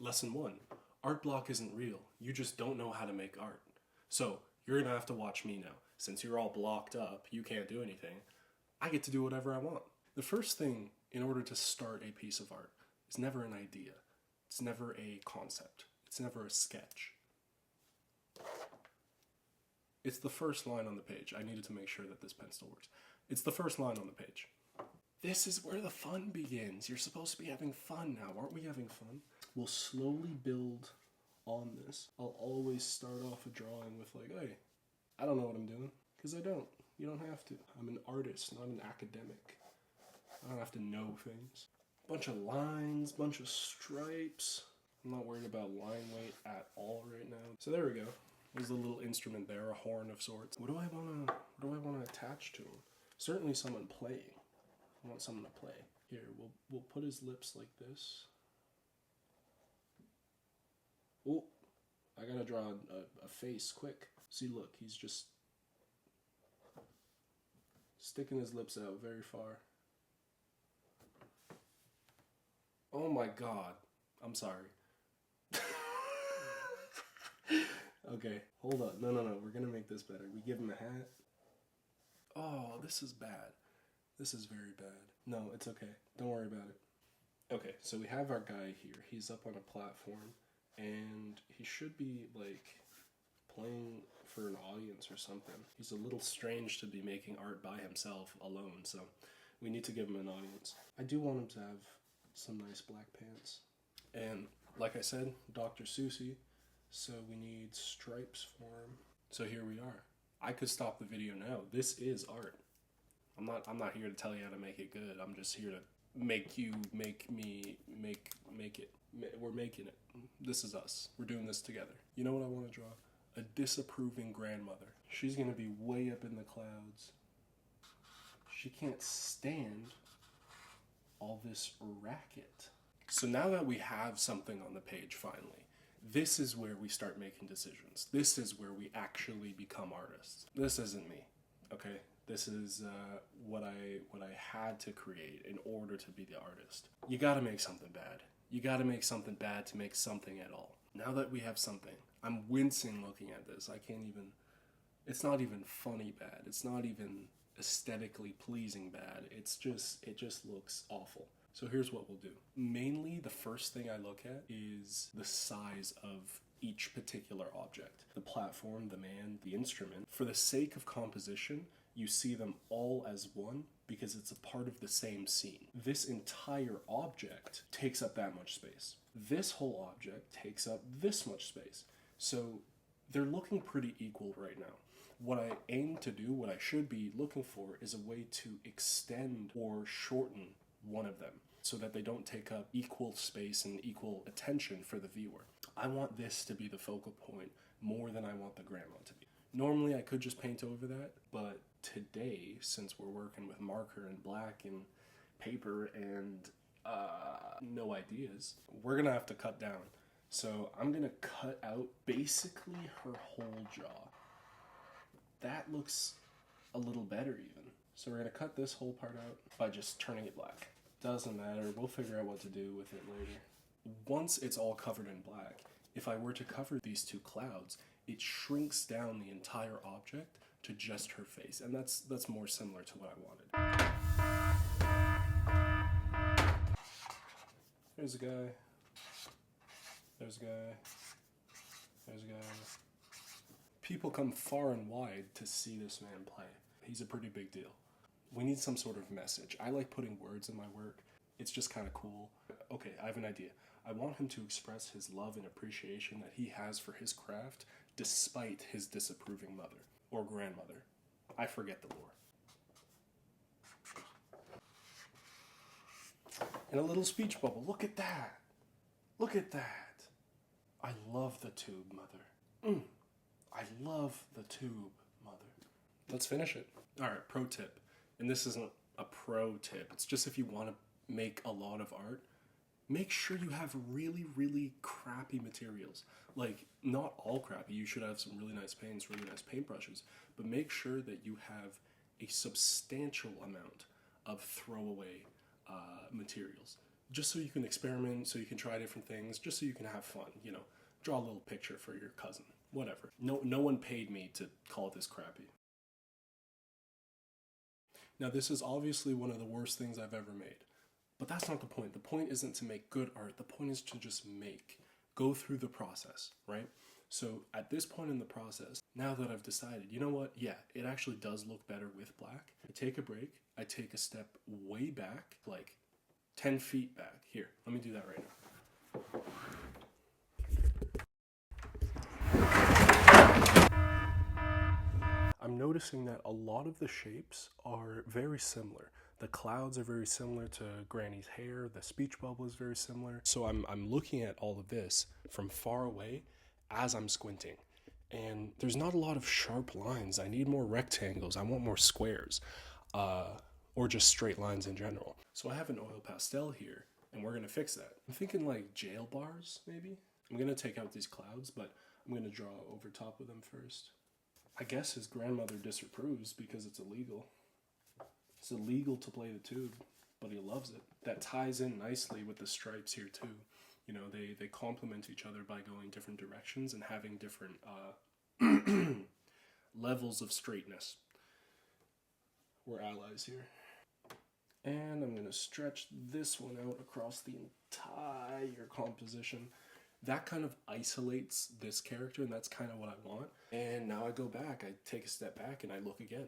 Lesson 1. Art block isn't real. You just don't know how to make art. So, you're gonna have to watch me now. Since you're all blocked up, you can't do anything, I get to do whatever I want. The first thing in order to start a piece of art is never an idea. It's never a concept. It's never a sketch. It's the first line on the page. I needed to make sure that this pen still works. It's the first line on the page. This is where the fun begins. You're supposed to be having fun now. Aren't we having fun? We'll slowly build on this. I'll always start off a drawing with like, hey, I don't know what I'm doing. Because I don't. You don't have to. I'm an artist, not an academic. I don't have to know things. Bunch of lines, bunch of stripes. I'm not worried about line weight at all right now. So there we go. There's a little instrument there, a horn of sorts. What do I wanna attach to him? Certainly someone playing. I want someone to play. Here, we'll put his lips like this. Oh, I gotta draw a face quick. See, look, he's just sticking his lips out very far. Oh my god. I'm sorry. Okay, hold up. No, we're gonna make this better. We give him a hat. Oh, this is bad. This is very bad. No, it's okay. Don't worry about it. Okay, so we have our guy here. He's up on a platform, and he should be, like, playing for an audience or something. He's a little strange to be making art by himself alone, so we need to give him an audience. I do want him to have some nice black pants. And, like I said, Dr. Susie, so we need stripes for him. So here we are. I could stop the video now. This is art. I'm not here to tell you how to make it good. I'm just here to make you, make me, make it. We're making it. This is us. We're doing this together. You know what I want to draw? A disapproving grandmother. She's going to be way up in the clouds. She can't stand all this racket. So now that we have something on the page finally, this is where we start making decisions. This is where we actually become artists. This isn't me, okay? This is what I had to create in order to be the artist. You gotta make something bad. You gotta make something bad to make something at all. Now that we have something, I'm wincing looking at this. I can't even, it's not even funny bad. It's not even aesthetically pleasing bad. It just looks awful. So here's what we'll do. Mainly, the first thing I look at is the size of each particular object. The platform, the man, the instrument. For the sake of composition, you see them all as one because it's a part of the same scene. This entire object takes up that much space. This whole object takes up this much space. So they're looking pretty equal right now. What I aim to do, what I should be looking for, is a way to extend or shorten one of them so that they don't take up equal space and equal attention for the viewer. I want this to be the focal point more than I want the grandma to be. Normally I could just paint over that, but today, since we're working with marker and black and paper and no ideas, we're gonna have to cut down. So I'm gonna cut out basically her whole jaw. That looks a little better even. So we're gonna cut this whole part out by just turning it black. Doesn't matter, we'll figure out what to do with it later. Once it's all covered in black, if I were to cover these two clouds, it shrinks down the entire object to just her face, and that's more similar to what I wanted. There's a guy. There's a guy. There's a guy. People come far and wide to see this man play. He's a pretty big deal. We need some sort of message. I like putting words in my work. It's just kind of cool. Okay, I have an idea. I want him to express his love and appreciation that he has for his craft despite his disapproving mother or grandmother. I forget the lore. And a little speech bubble. Look at that. Look at that. I love the tube, mother. I love the tube, mother. Let's finish it. All right, pro tip. And this isn't a pro tip. It's just if you want to make a lot of art, make sure you have really, really crappy materials. Like, not all crappy. You should have some really nice paints, really nice paintbrushes. But make sure that you have a substantial amount of throwaway materials. just so you can experiment, so you can try different things, just so you can have fun, you know, draw a little picture for your cousin, whatever. No one paid me to call this crappy. Now, this is obviously one of the worst things I've ever made, but that's not the point. The point isn't to make good art. The point is to just go through the process, right? So at this point in the process, now that I've decided, you know what? Yeah, it actually does look better with black. I take a break. I take a step way back, like 10 feet back. Here, let me do that right now. I'm noticing that a lot of the shapes are very similar. The clouds are very similar to Granny's hair. The speech bubble is very similar. So I'm looking at all of this from far away as I'm squinting. And there's not a lot of sharp lines. I need more rectangles. I want more squares. Or just straight lines in general. So I have an oil pastel here, and we're gonna fix that. I'm thinking like jail bars, maybe? I'm gonna take out these clouds, but I'm gonna draw over top of them first. I guess his grandmother disapproves because it's illegal. It's illegal to play the tube, but he loves it. That ties in nicely with the stripes here too. You know, they complement each other by going different directions and having different levels of straightness. We're allies here. And I'm gonna stretch this one out across the entire composition. That kind of isolates this character, and that's kind of what I want. And now I go back, I take a step back, and I look again.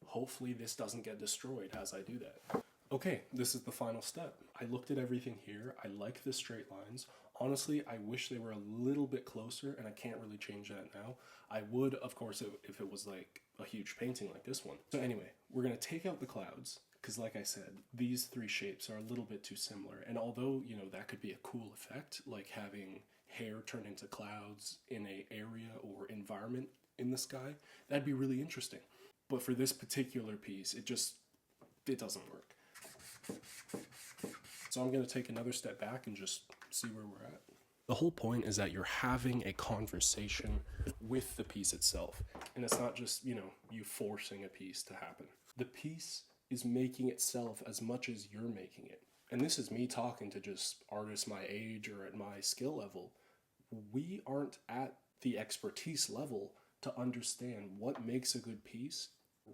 Hopefully this doesn't get destroyed as I do that. Okay, this is the final step. I looked at everything here. I like the straight lines. Honestly, I wish they were a little bit closer, and I can't really change that now. I would, of course, if it was like a huge painting like this one. So anyway, we're gonna take out the clouds, because like I said, these three shapes are a little bit too similar. And although, you know, that could be a cool effect, like having hair turn into clouds in an area or environment in the sky, that'd be really interesting. But for this particular piece, it doesn't work. So I'm going to take another step back and just see where we're at. The whole point is that you're having a conversation with the piece itself. And it's not just, you know, you forcing a piece to happen. The piece is making itself as much as you're making it. And this is me talking to just artists my age or at my skill level. We aren't at the expertise level to understand what makes a good piece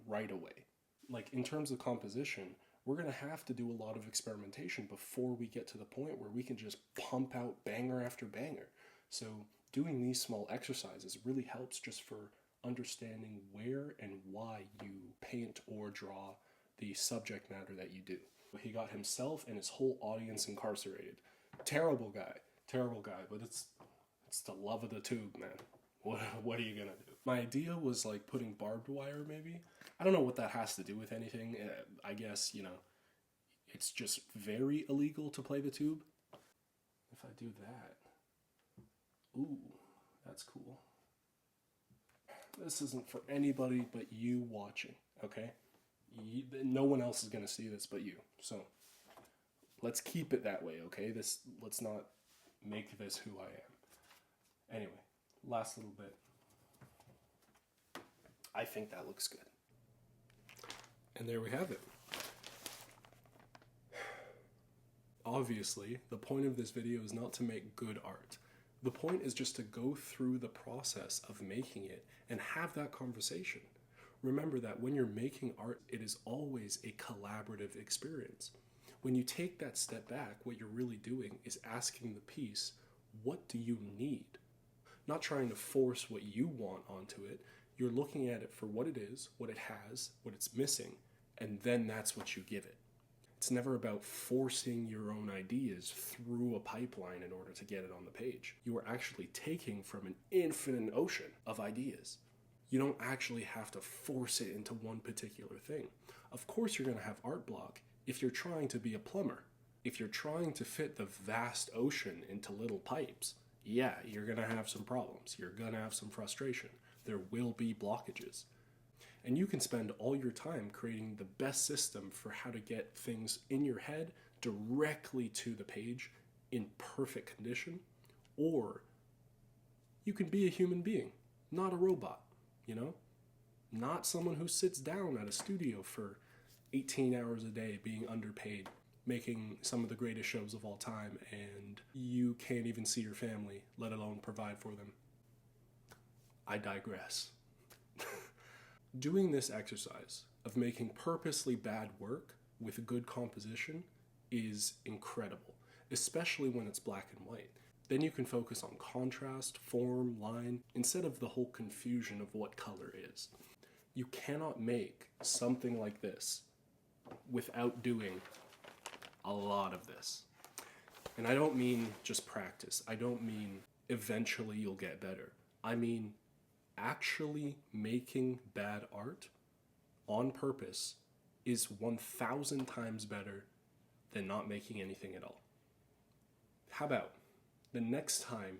right away. Like in terms of composition, we're going to have to do a lot of experimentation before we get to the point where we can just pump out banger after banger. So doing these small exercises really helps just for understanding where and why you paint or draw the subject matter that you do. He got himself and his whole audience incarcerated. Terrible guy, but it's the love of the tube, man. What are you gonna do? My idea was like putting barbed wire, maybe. I don't know what that has to do with anything. I guess, you know, it's just very illegal to play the tube. If I do that, ooh, that's cool. This isn't for anybody but you watching, okay? No one else is gonna see this but you. So let's keep it that way, okay? Let's not make this who I am. Anyway, last little bit. I think that looks good. And there we have it. Obviously, the point of this video is not to make good art. The point is just to go through the process of making it and have that conversation. Remember that when you're making art, it is always a collaborative experience. When you take that step back, what you're really doing is asking the piece, what do you need? Not trying to force what you want onto it. You're looking at it for what it is, what it has, what it's missing, and then that's what you give it. It's never about forcing your own ideas through a pipeline in order to get it on the page. You are actually taking from an infinite ocean of ideas. You don't actually have to force it into one particular thing. Of course you're going to have art block if you're trying to be a plumber. If you're trying to fit the vast ocean into little pipes, yeah, you're going to have some problems. You're going to have some frustration. There will be blockages. And you can spend all your time creating the best system for how to get things in your head directly to the page in perfect condition. Or you can be a human being, not a robot, you know? Not someone who sits down at a studio for 18 hours a day being underpaid. making some of the greatest shows of all time and you can't even see your family, let alone provide for them. I digress. Doing this exercise of making purposely bad work with good composition is incredible, especially when it's black and white. Then you can focus on contrast, form, line, instead of the whole confusion of what color is. You cannot make something like this without doing a lot of this. And I don't mean just practice. I don't mean eventually you'll get better. I mean actually making bad art on purpose is 1,000 times better than not making anything at all. How about the next time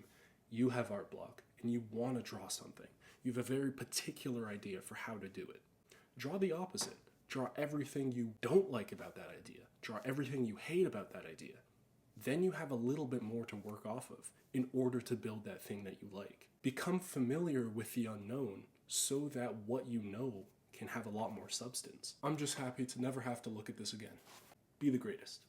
you have art block and you want to draw something, you have a very particular idea for how to do it. Draw the opposite. Draw everything you don't like about that idea. Draw everything you hate about that idea. Then you have a little bit more to work off of in order to build that thing that you like. Become familiar with the unknown so that what you know can have a lot more substance. I'm just happy to never have to look at this again. Be the greatest.